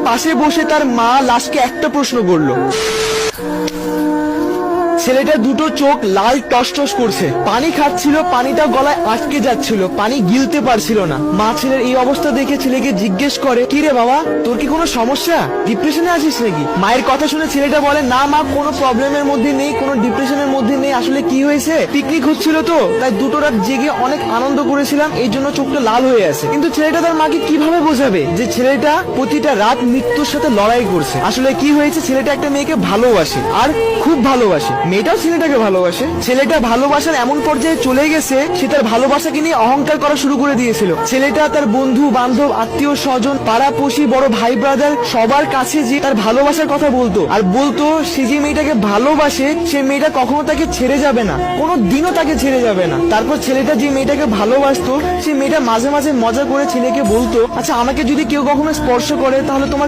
পাশে বসে তার মা লাশকে একটা প্রশ্ন করলো। ছেলেটা দুটো চোখ লাল টসটস করছে, পানি খাচ্ছিল, পানিটা গলায় আটকে যাচ্ছিল, পানি গিলতে পারছিল না। মা ছেলের এই অবস্থা দেখে ছেলেকে জিজ্ঞেস করে, কি রে বাবা, তোর কি কোনো সমস্যা, ডিপ্রেশনে আছিস নাকি? মায়ের কথা শুনে ছেলেটা বলে, না মা, কোনো প্রবলেমের মধ্যে নেই, কোনো ডিপ্রেশনের মধ্যে নেই। আসলে কি হয়েছে, পিকনিক হচ্ছিল তো, তাই দুটো রাত জেগে অনেক আনন্দ করেছিলাম, এই জন্য চোখটা লাল হয়ে আছে। কিন্তু ছেলেটা তার মাকে কিভাবে বোঝাবে যে ছেলেটা প্রতিটা রাত মৃত্যুর সাথে লড়াই করছে? আসলে কি হয়েছে, ছেলেটা একটা মেয়েকে ভালোবাসে, আর খুব ভালোবাসে। মেয়েটাও ছেলেটাকে ভালোবাসে। ছেলেটা ভালোবাসার এমন পর্যায়ে চলে গেছে, সে তার ভালোবাসাকে নিয়ে অহংকার করা শুরু করে দিয়েছিল। ছেলেটা তার বন্ধু বান্ধব, আত্মীয় স্বজন, পাড়াপড়শি, বড় ভাই ব্রাদার সবার কাছে যে তার ভালোবাসার কথা বলতো, আর বলতো সে যে মেয়েটাকে ভালোবাসে, সে মেয়েটা কখনো তাকে ছেড়ে যাবে না, কোনো দিনও তাকে ছেড়ে যাবে না। তারপর ছেলেটা যে মেয়েটাকে ভালোবাসতো, সে মেয়েটা মাঝে মাঝে মজা করে ছেলেকে বলতো, আচ্ছা আমাকে যদি কেউ কখনো স্পর্শ করে তাহলে তোমার